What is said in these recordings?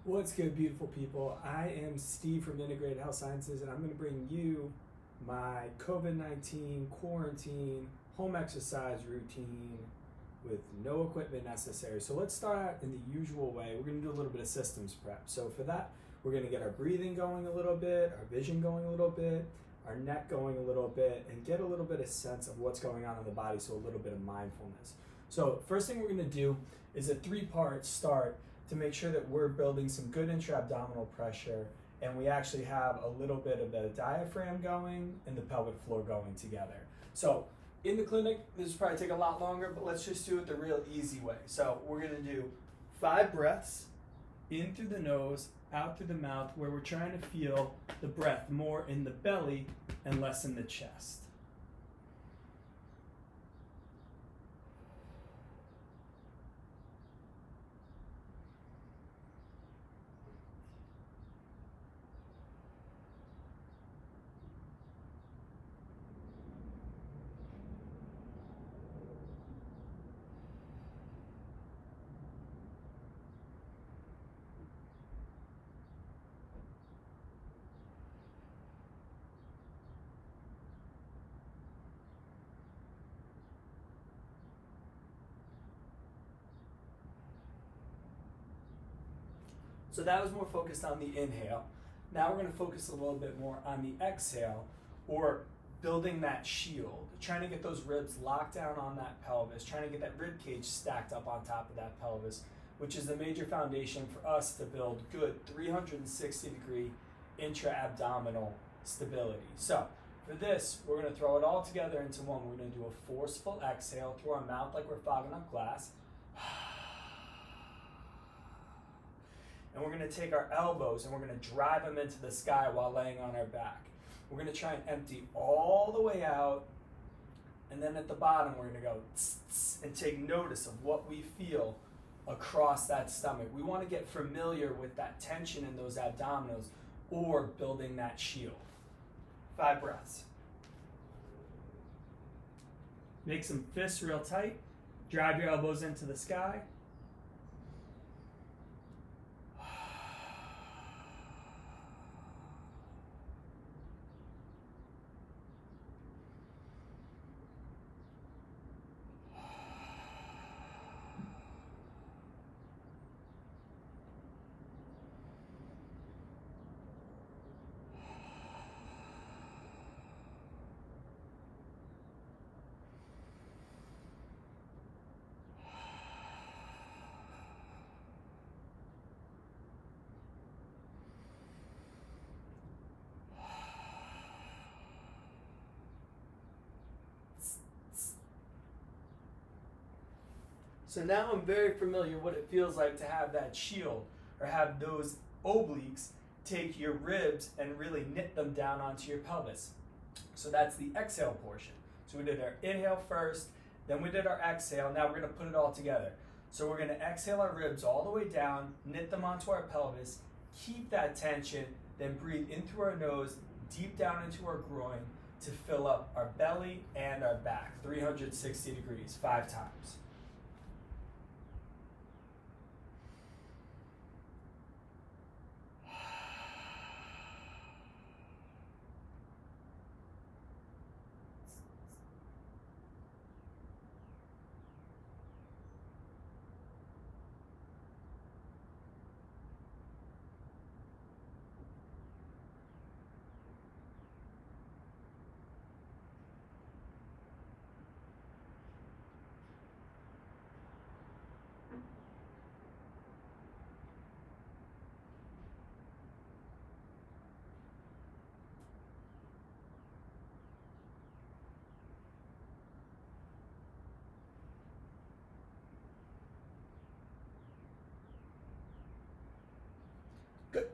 What's good, beautiful people? I am Steve from Integrated Health Sciences, and I'm going to bring you my COVID-19 quarantine home exercise routine with no equipment necessary. So let's start out in the usual way. We're going to do a little bit of systems prep. So for that, we're going to get our breathing going a little bit, our vision going a little bit, our neck going a little bit, and get a little bit of sense of what's going on in the body, so a little bit of mindfulness. So first thing we're going to do is a three-part start to make sure that we're building some good intra-abdominal pressure, and we actually have a little bit of the diaphragm going and the pelvic floor going together. So in the clinic, this will probably take a lot longer, but let's just do it the real easy way. So we're gonna do 5 breaths in through the nose, out through the mouth, where we're trying to feel the breath more in the belly and less in the chest. So that was more focused on the inhale. Now we're going to focus a little bit more on the exhale, or building that shield, trying to get those ribs locked down on that pelvis, trying to get that rib cage stacked up on top of that pelvis, which is the major foundation for us to build good 360-degree intra-abdominal stability. So for this, we're going to throw it all together into one. We're going to do a forceful exhale through our mouth like we're fogging up glass. And we're going to take our elbows and we're going to drive them into the sky while laying on our back. We're going to try and empty all the way out, and then at the bottom we're going to go tss, tss, and take notice of what we feel across that stomach. We want to get familiar with that tension in those abdominals, or building that shield. 5 breaths. Make some fists real tight. Drive your elbows into the sky. So now I'm very familiar what it feels like to have that shield, or have those obliques take your ribs and really knit them down onto your pelvis. So that's the exhale portion. So we did our inhale first, then we did our exhale. Now we're going to put it all together. So we're going to exhale our ribs all the way down, knit them onto our pelvis, keep that tension, then breathe in through our nose, deep down into our groin to fill up our belly and our back, 360 degrees, 5 times. Good.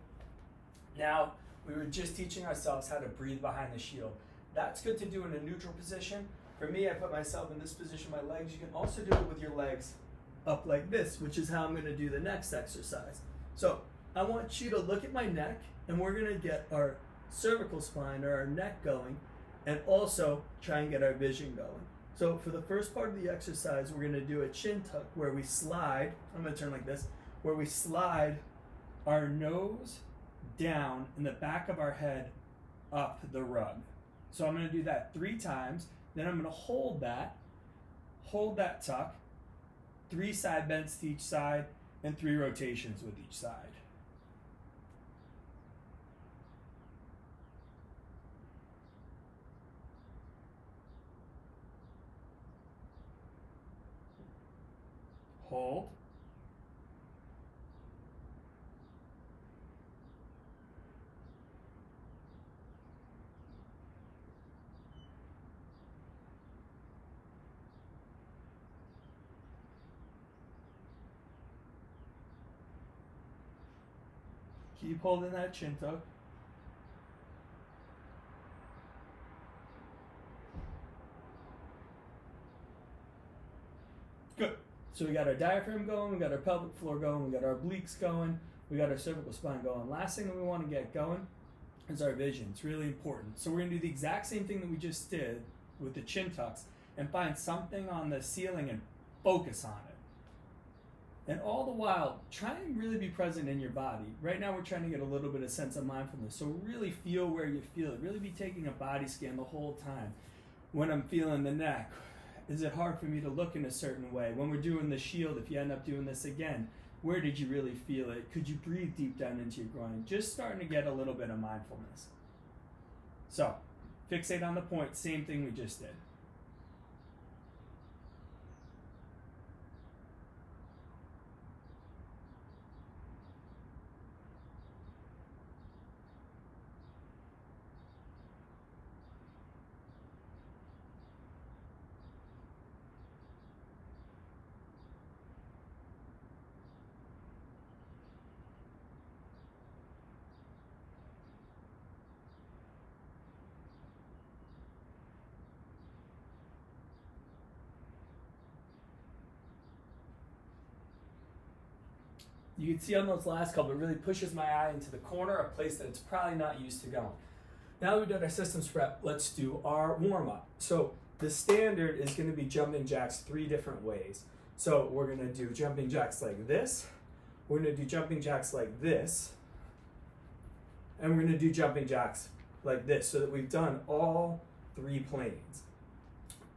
Now, we were just teaching ourselves how to breathe behind the shield. That's good to do in a neutral position. For me, I put myself in this position, my legs. You can also do it with your legs up like this, which is how I'm going to do the next exercise. So I want you to look at my neck, and we're going to get our cervical spine, or our neck, going, and also try and get our vision going. So for the first part of the exercise, we're going to do a chin tuck where we slide. I'm going to turn like this, where we slide our nose down and the back of our head up the rug. So I'm going to do that 3 times. Then I'm going to hold that tuck, 3 side bends to each side, and 3 rotations with each side. Hold. Keep holding that chin tuck. Good. So we got our diaphragm going, we got our pelvic floor going, we got our obliques going, we got our cervical spine going. Last thing that we want to get going is our vision. It's really important. So we're going to do the exact same thing that we just did with the chin tucks and find something on the ceiling and focus on it. And all the while, try and really be present in your body. Right now we're trying to get a little bit of sense of mindfulness. So really feel where you feel it. Really be taking a body scan the whole time. When I'm feeling the neck, is it hard for me to look in a certain way? When we're doing the shield, if you end up doing this again, where did you really feel it? Could you breathe deep down into your groin? Just starting to get a little bit of mindfulness. So, fixate on the point, same thing we just did. You can see on those last couple, it really pushes my eye into the corner, a place that it's probably not used to going. Now that we've done our systems prep, let's do our warm-up. So the standard is going to be jumping jacks 3 different ways. So we're going to do jumping jacks like this, we're going to do jumping jacks like this, and we're going to do jumping jacks like this, so that we've done all 3 planes.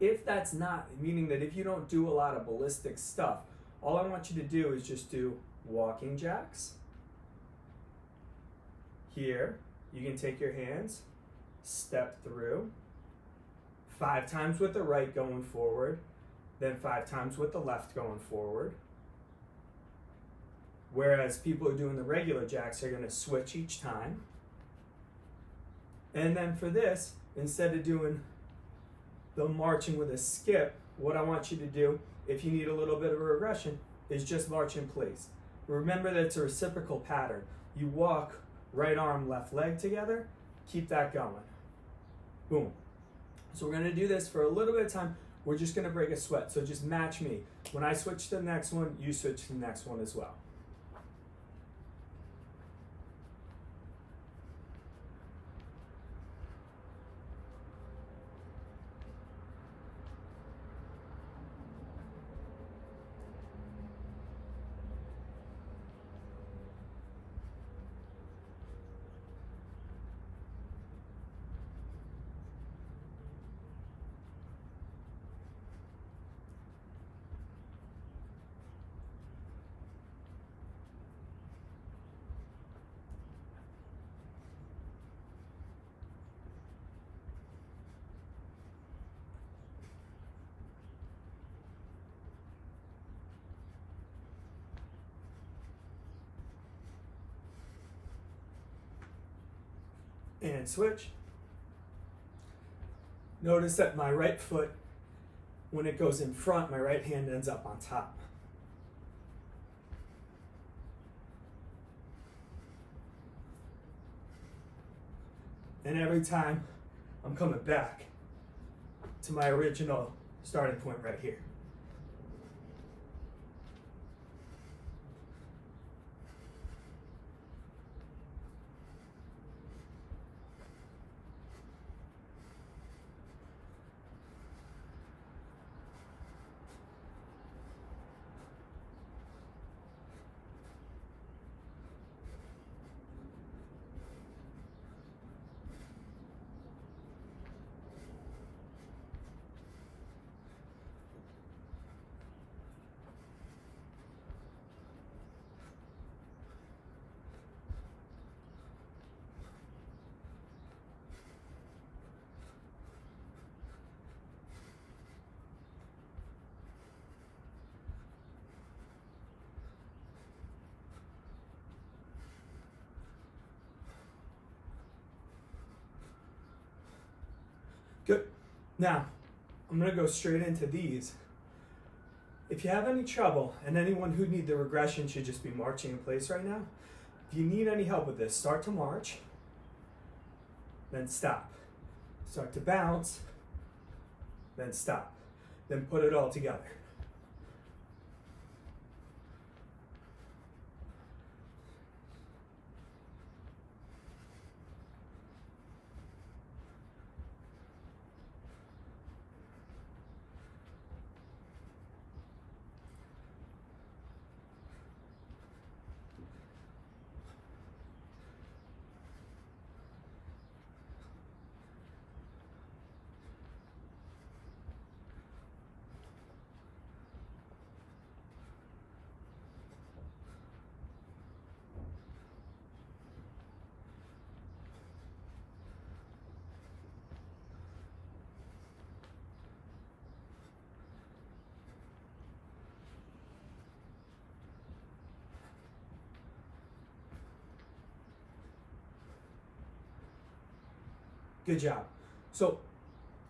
If that's not, meaning that if you don't do a lot of ballistic stuff, all I want you to do is just do walking jacks. Here, you can take your hands, step through, 5 times with the right going forward, then 5 times with the left going forward. Whereas people who are doing the regular jacks are going to switch each time. And then for this, instead of doing the marching with a skip, what I want you to do, if you need a little bit of a regression, is just march in place. Remember that it's a reciprocal pattern. You walk right arm, left leg together, keep that going. Boom. So we're going to do this for a little bit of time. We're just going to break a sweat. So just match me. When I switch to the next one, you switch to the next one as well. And switch. Notice that my right foot, when it goes in front, my right hand ends up on top. And every time I'm coming back to my original starting point right here. Good. Now, I'm going to go straight into these. If you have any trouble, and anyone who needs the regression should just be marching in place right now, if you need any help with this, start to march, then stop. Start to bounce, then stop. Then put it all together. Good job. So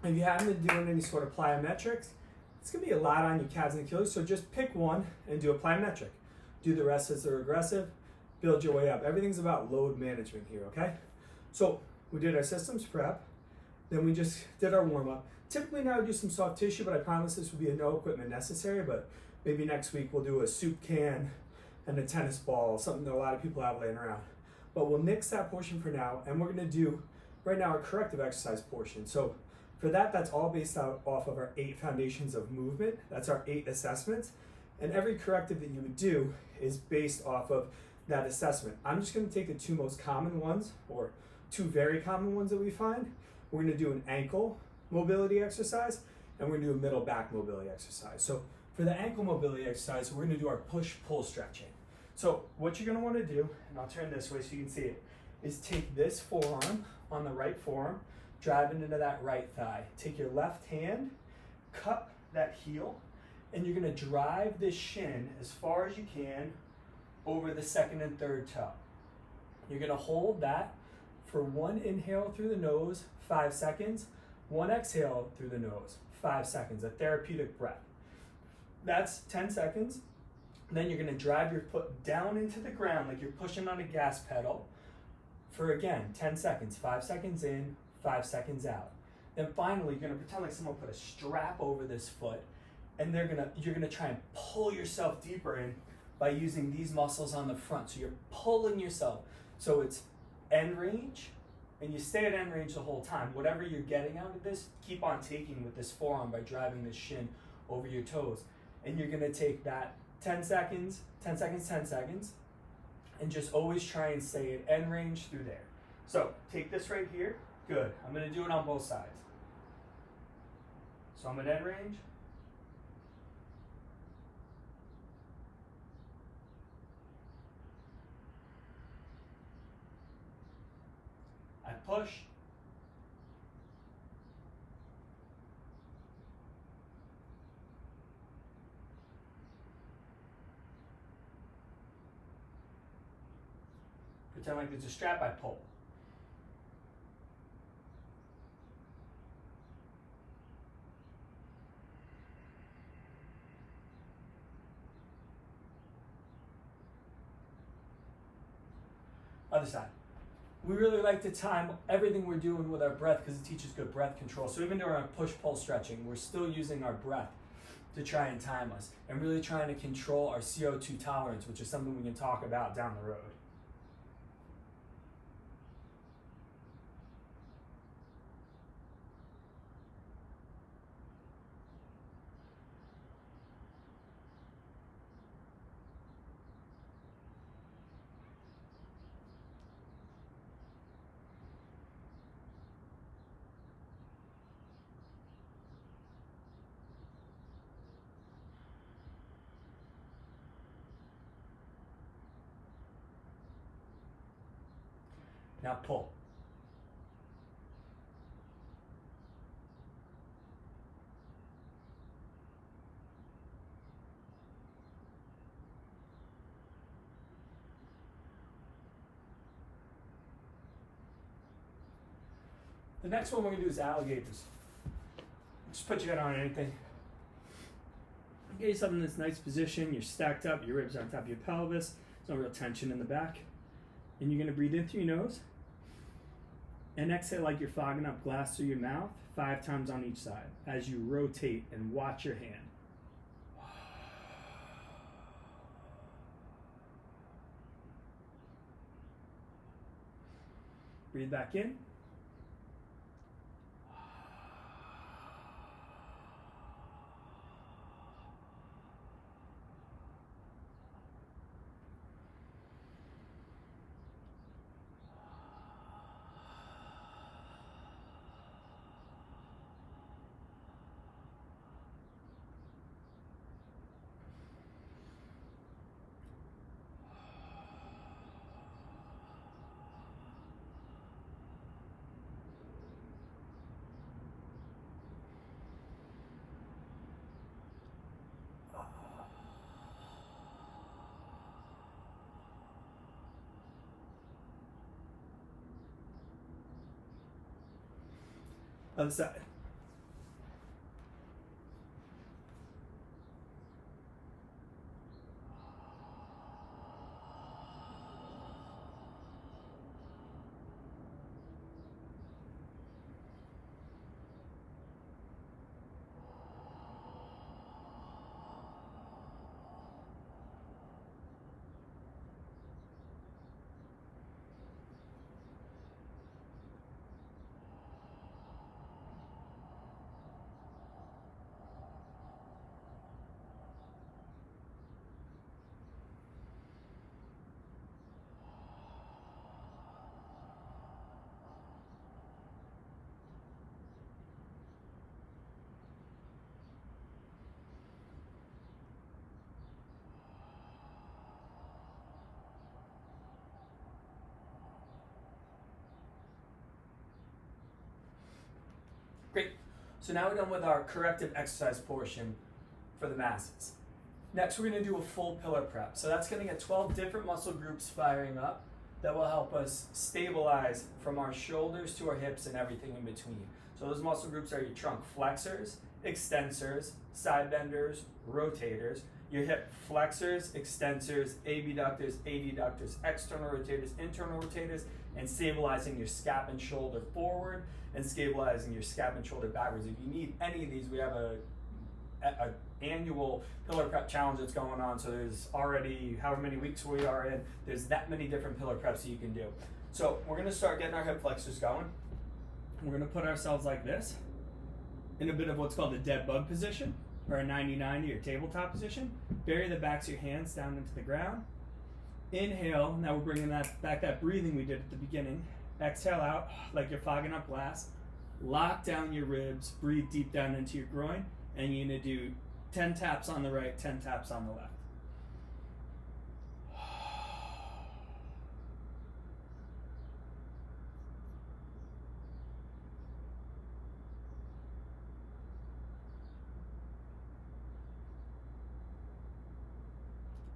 if you haven't been doing any sort of plyometrics, it's going to be a lot on your calves and Achilles, so just pick one and do a plyometric. Do the rest as a regressive, build your way up. Everything's about load management here, okay? So we did our systems prep, then we just did our warm-up. Typically now I do some soft tissue, but I promise this will be a no equipment necessary, but maybe next week we'll do a soup can and a tennis ball, something that a lot of people have laying around. But we'll nix that portion for now, and we're going to do right now our corrective exercise portion. So for that, that's all based off of our 8 foundations of movement. That's our 8 assessments. And every corrective that you would do is based off of that assessment. I'm just going to take the 2 most common ones, or 2 very common ones that we find. We're going to do an ankle mobility exercise, and we're going to do a middle back mobility exercise. So for the ankle mobility exercise, we're going to do our push-pull stretching. So what you're going to want to do, and I'll turn this way so you can see it, is take this forearm on the right forearm, drive it into that right thigh. Take your left hand, cup that heel, and you're going to drive this shin as far as you can over the 2nd and 3rd toe. You're going to hold that for 1 inhale through the nose, 5 seconds, 1 exhale through the nose, 5 seconds, a therapeutic breath. That's 10 seconds. Then you're going to drive your foot down into the ground like you're pushing on a gas pedal for, again, 10 seconds, 5 seconds in, 5 seconds out. Then finally, you're going to pretend like someone put a strap over this foot, and you're going to try and pull yourself deeper in by using these muscles on the front. So you're pulling yourself. So it's end range, and you stay at end range the whole time. Whatever you're getting out of this, keep on taking with this forearm by driving this shin over your toes. And you're going to take that 10 seconds, 10 seconds, 10 seconds, and just always try and stay at end range through there. So take this right here. Good. I'm going to do it on both sides. So I'm at end range. I push. Pretend like there's a strap, I pull. Other side. We really like to time everything we're doing with our breath because it teaches good breath control. So even during our push-pull stretching, we're still using our breath to try and time us and really trying to control our CO2 tolerance, which is something we can talk about down the road. Now pull. The next one we're going to do is alligators. Just put your head on anything. Get yourself in this nice position. You're stacked up. Your ribs are on top of your pelvis. There's no real tension in the back. And you're going to breathe in through your nose. And exhale like you're fogging up glass through your mouth 5 times on each side as you rotate and watch your hand. Breathe back in. Other side. Great. So now we're done with our corrective exercise portion for the masses. Next, we're going to do a full pillar prep. So that's going to get 12 different muscle groups firing up that will help us stabilize from our shoulders to our hips and everything in between. So those muscle groups are your trunk flexors, extensors, side benders, rotators, your hip flexors, extensors, abductors, adductors, external rotators, internal rotators, and stabilizing your scap and shoulder forward and stabilizing your scap and shoulder backwards. If you need any of these, we have a annual pillar prep challenge that's going on. So there's already however many weeks we are in, there's that many different pillar preps that you can do. So we're gonna start getting our hip flexors going. We're gonna put ourselves like this in a bit of what's called a dead bug position, or a 90-90 or tabletop position. Bury the backs of your hands down into the ground. Inhale, now we're bringing that breathing we did at the beginning. Exhale out like you're fogging up glass. Lock down your ribs, breathe deep down into your groin, and you're gonna do 10 taps on the right, 10 taps on the left.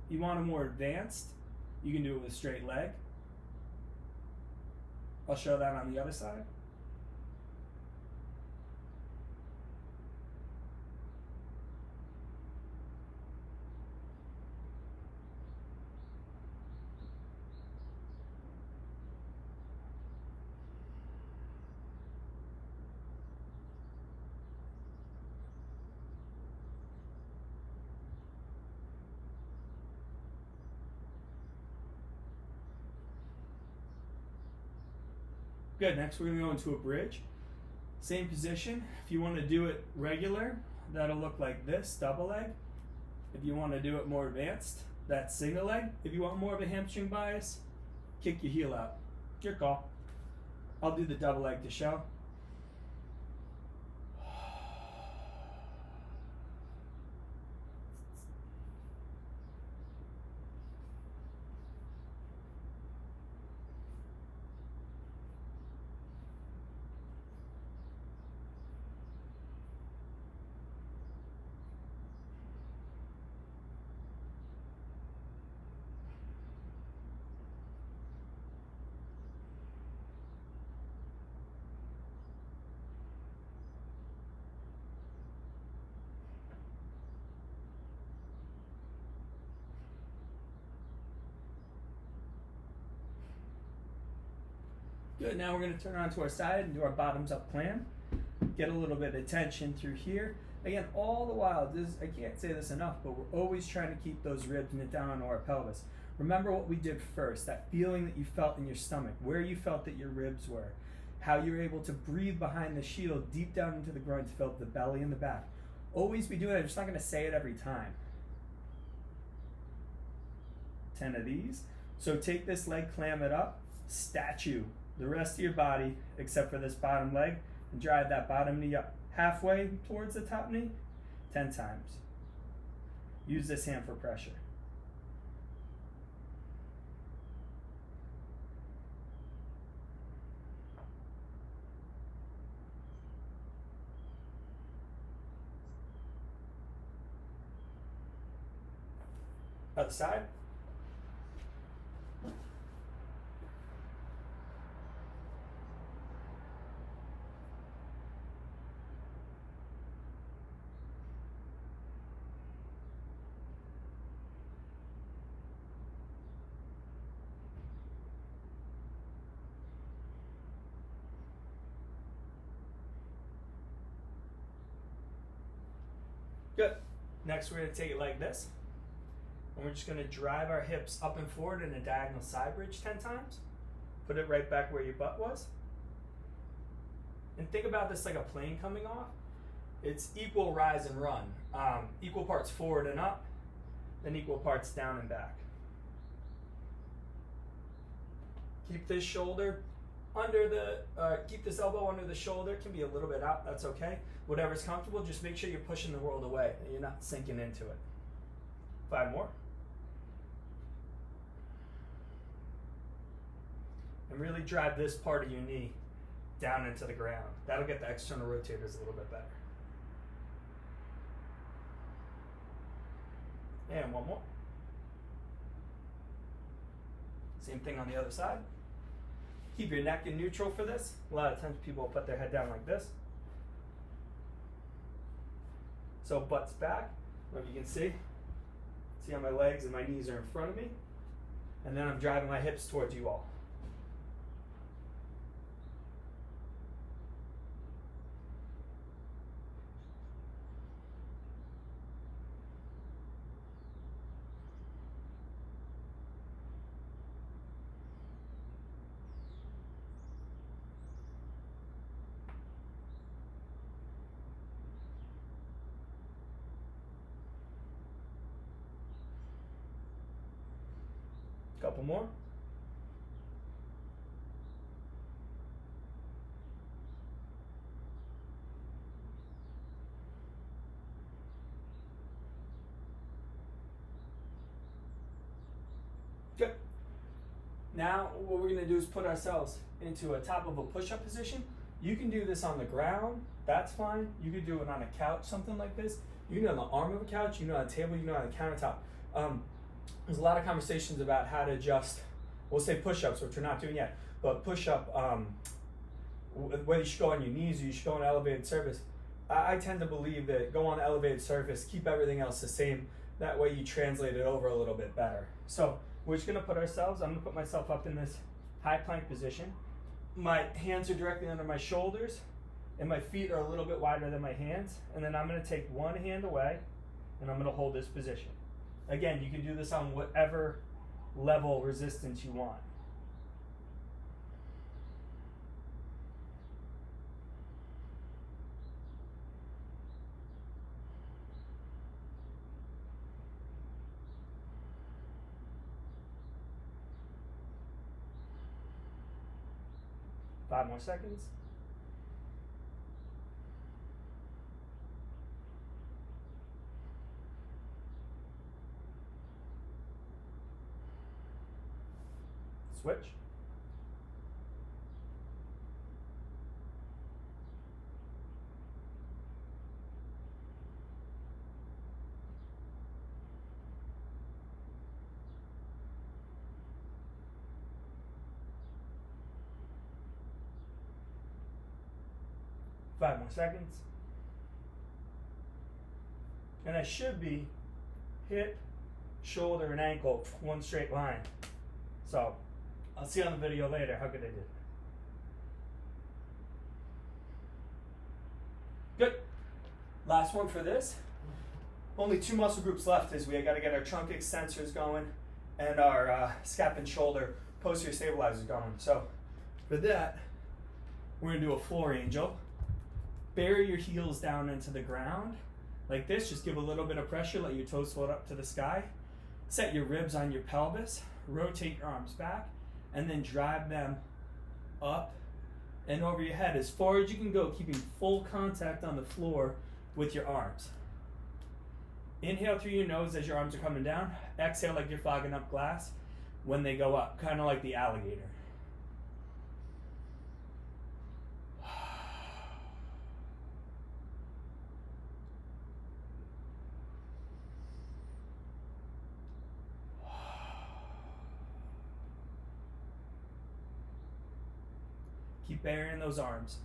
You want a more advanced, you can do it with a straight leg. I'll show that on the other side. Good, next we're gonna go into a bridge. Same position. If you wanna do it regular, that'll look like this, double leg. If you wanna do it more advanced, that's single leg. If you want more of a hamstring bias, kick your heel out. Your call. I'll do the double leg to show. Good, now we're gonna turn around to our side and do our bottoms up plan. Get a little bit of tension through here. Again, all the while, I can't say this enough, but we're always trying to keep those ribs knit down onto our pelvis. Remember what we did first, that feeling that you felt in your stomach, where you felt that your ribs were, how you were able to breathe behind the shield deep down into the groin to feel the belly and the back. Always be doing it, I'm just not gonna say it every time. 10 of these. So take this leg, clam it up, statue the rest of your body except for this bottom leg, and drive that bottom knee up halfway towards the top knee 10 times. Use this hand for pressure. Other side. Good. Next, we're going to take it like this. And we're just going to drive our hips up and forward in a diagonal side bridge 10 times. Put it right back where your butt was. And think about this like a plane coming off. It's equal rise and run. Equal parts forward and up, then equal parts down and back. Keep this shoulder under the, keep this elbow under the shoulder. It can be a little bit out, that's okay. Whatever's comfortable, just make sure you're pushing the world away and you're not sinking into it. 5 more. And really drive this part of your knee down into the ground. That'll get the external rotators a little bit better. And 1 more. Same thing on the other side. Keep your neck in neutral for this. A lot of times people will put their head down like this. So butt's back, if you can see. See how my legs and my knees are in front of me. And then I'm driving my hips towards you all. Couple more. Good. Now what we're going to do is put ourselves into a top of a push-up position. You can do this on the ground, that's fine. You could do it on a couch, something like this. You can do it on the arm of a couch, you can do it on a table, you can do it on a countertop. There's a lot of conversations about how to adjust, we'll say push-ups, which we're not doing yet, but push-up, whether you should go on your knees or you should go on an elevated surface. I tend to believe that go on an elevated surface, keep everything else the same. That way you translate it over a little bit better. So we're just gonna put ourselves, I'm gonna put myself up in this high plank position. My hands are directly under my shoulders and my feet are a little bit wider than my hands. And then I'm gonna take one hand away and I'm gonna hold this position. Again, you can do this on whatever level resistance you want. Five more seconds. Switch. Five more seconds. And I should be hip, shoulder, and ankle, one straight line. So I'll see you on the video later how good I did. Last one for this. Only 2 muscle groups left is we got to get our trunk extensors going and our scap and shoulder posterior stabilizers going. So for that, we're going to do a floor angel. Bury your heels down into the ground like this. Just give a little bit of pressure. Let your toes float up to the sky. Set your ribs on your pelvis. Rotate your arms back. And then drive them up and over your head as far as you can go, keeping full contact on the floor with your arms. Inhale through your nose as your arms are coming down. Exhale like you're fogging up glass when they go up, kind of like the alligator. Keep burying those arms.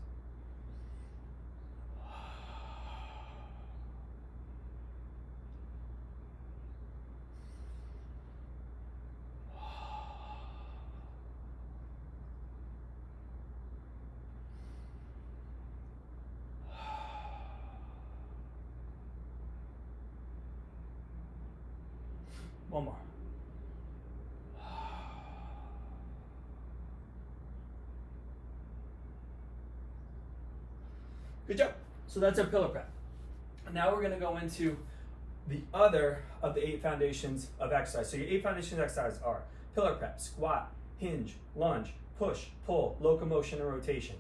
One more. Good job. So that's our pillar prep. Now we're going to go into the other of the 8 foundations of exercise. So your 8 foundations of exercise are pillar prep, squat, hinge, lunge, push, pull, locomotion, and rotation.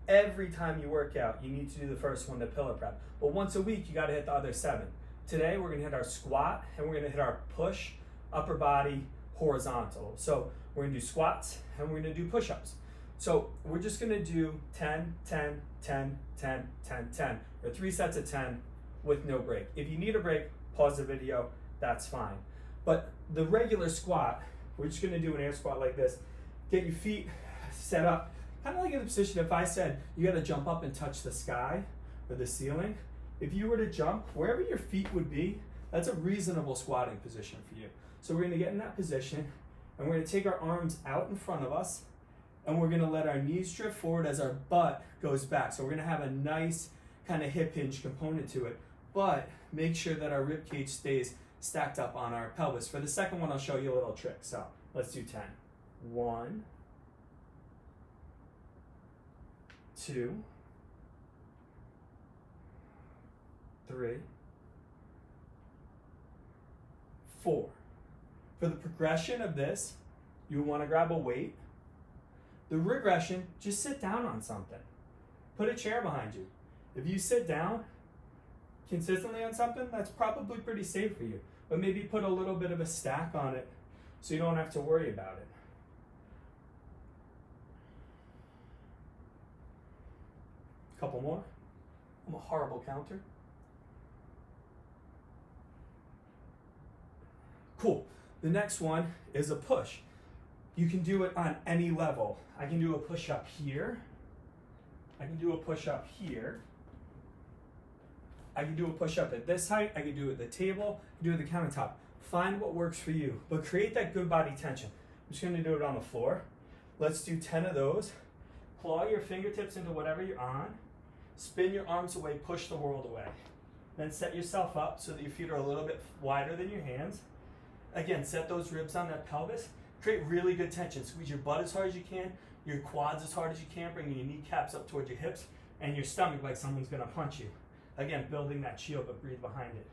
Every time you work out, you need to do the first one, the pillar prep. But once a week, you got to hit the other 7. Today, we're going to hit our squat, and we're going to hit our push, upper body, horizontal. So we're going to do squats, and we're going to do push-ups. So we're just going to do 10, 10, 10, 10, 10, 10, or 3 sets of 10 with no break. If you need a break, pause the video, that's fine. But the regular squat, we're just going to do an air squat like this. Get your feet set up, kind of like in the position if I said you got to jump up and touch the sky or the ceiling. If you were to jump, wherever your feet would be, that's a reasonable squatting position for you. So we're going to get in that position, and we're going to take our arms out in front of us, and we're going to let our knees drift forward as our butt goes back. So we're going to have a nice kind of hip hinge component to it, but make sure that our rib cage stays stacked up on our pelvis. For the second one, I'll show you a little trick. So let's do 10. 1, 2, 3, 4. For the progression of this, you want to grab a weight. The regression, just sit down on something. Put a chair behind you. If you sit down consistently on something, that's probably pretty safe for you. But maybe put a little bit of a stack on it so you don't have to worry about it. A couple more. I'm a horrible counter. Cool. The next one is a push. You can do it on any level. I can do a push-up here. I can do a push-up here. I can do a push-up at this height. I can do it at the table. I can do it at the countertop. Find what works for you, but create that good body tension. I'm just going to do it on the floor. Let's do 10 of those. Claw your fingertips into whatever you're on. Spin your arms away, push the world away. Then set yourself up so that your feet are a little bit wider than your hands. Again, set those ribs on that pelvis. Create really good tension. Squeeze your butt as hard as you can, your quads as hard as you can, bringing your kneecaps up towards your hips, and your stomach like someone's going to punch you. Again, building that shield, but breathe behind it.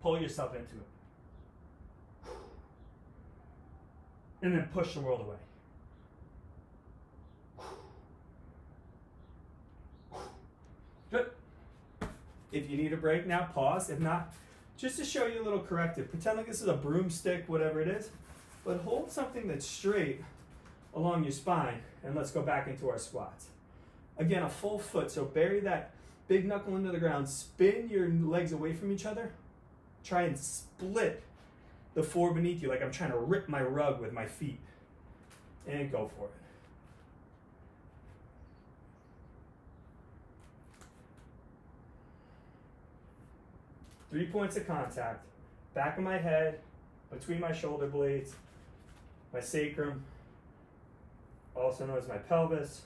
Pull yourself into it. And then push the world away. Good. If you need a break now, pause. If not, just to show you a little corrective. Pretend like this is a broomstick, whatever it is, but hold something that's straight along your spine, and let's go back into our squats. Again, a full foot, so bury that big knuckle into the ground, spin your legs away from each other, try and split the floor beneath you like I'm trying to rip my rug with my feet, and go for it. 3 points of contact. Back of my head, between my shoulder blades, my sacrum, also known as my pelvis,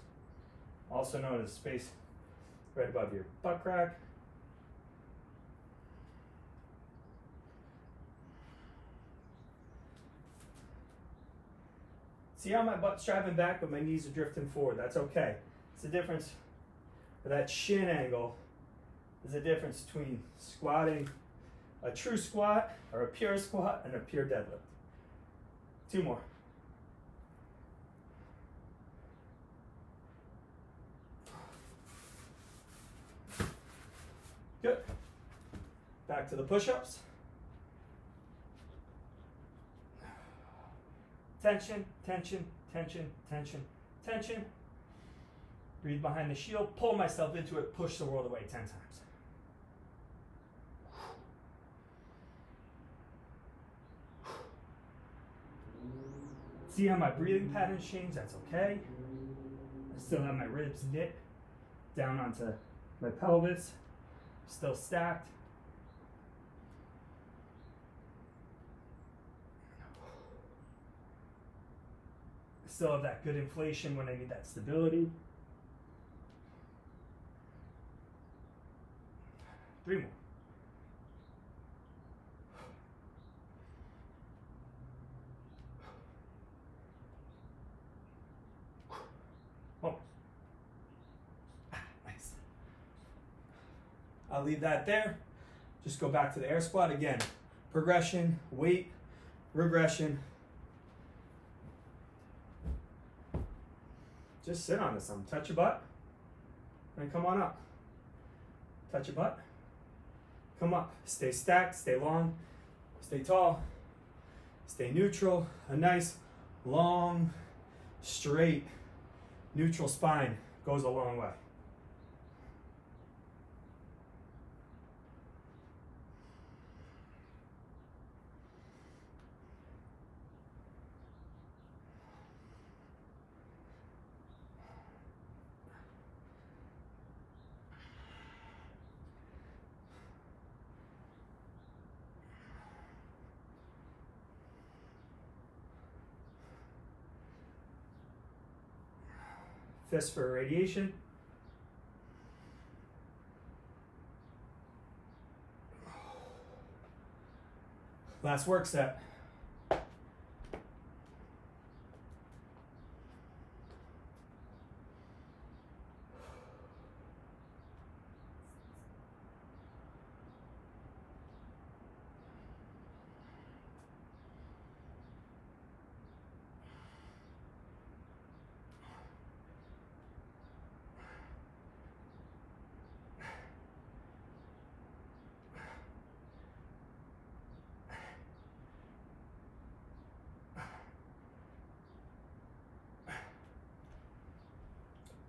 also known as space right above your butt crack. See how my butt's driving back, but my knees are drifting forward. That's okay. It's the difference. That shin angle is the difference between squatting a true squat or a pure squat and a pure deadlift. 2 more. Good. Back to the push-ups. Tension, tension, tension, tension, tension. Breathe behind the shield, pull myself into it, push the world away 10 times. See how my breathing patterns change? That's okay. I still have my ribs knit down onto my pelvis, still stacked. Still have that good inflation when I need that stability. 3 more. Almost. Nice. I'll leave that there. Just go back to the air squat again. Progression, weight, regression. Just sit on this some. Touch your butt. And come on up. Touch your butt. Come up. Stay stacked, stay long, stay tall, stay neutral. A nice, long, straight, neutral spine goes a long way. Fist for radiation. Last work set.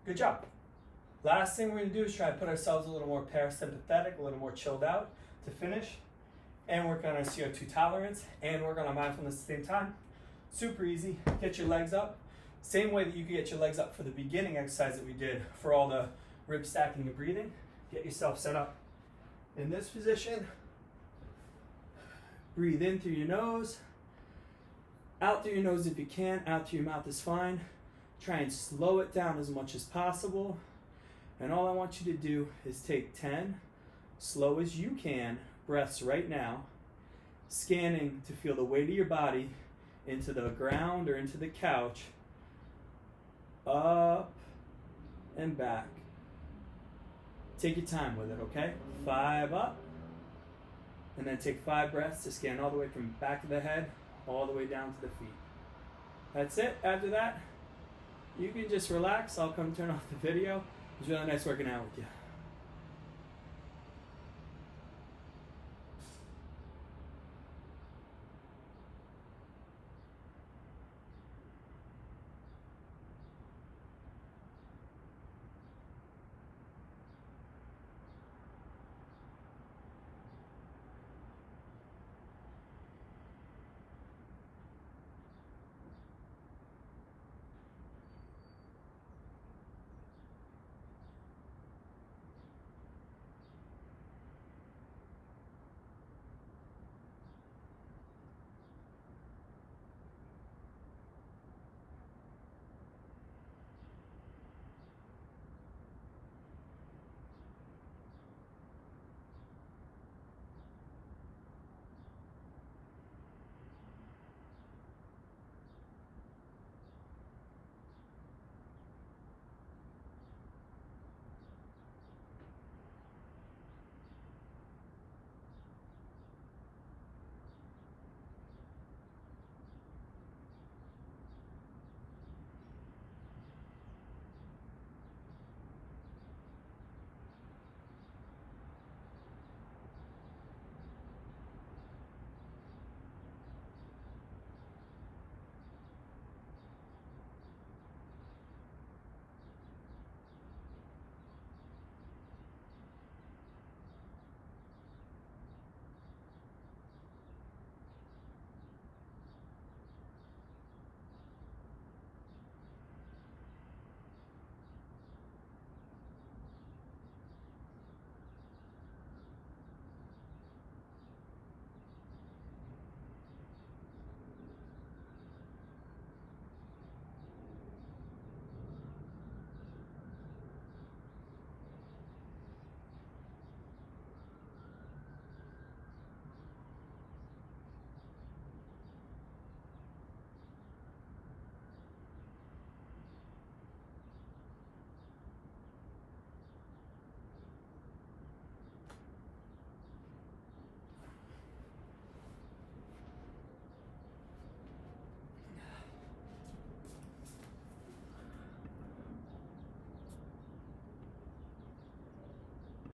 Good job. Last thing we're going to do is try to put ourselves a little more parasympathetic, a little more chilled out to finish, and work on our CO2 tolerance, and work on our mindfulness at the same time. Super easy. Get your legs up. Same way that you can get your legs up for the beginning exercise that we did for all the rib stacking and breathing. Get yourself set up in this position. Breathe in through your nose. Out through your nose if you can. Out through your mouth is fine. Try and slow it down as much as possible. And all I want you to do is take 10, slow as you can, breaths right now, scanning to feel the weight of your body into the ground or into the couch, up and back. Take your time with it, okay? 5 up, and then take 5 breaths to scan all the way from back of the head all the way down to the feet. That's it. After that, you can just relax. I'll come turn off the video. It was really nice working out with you.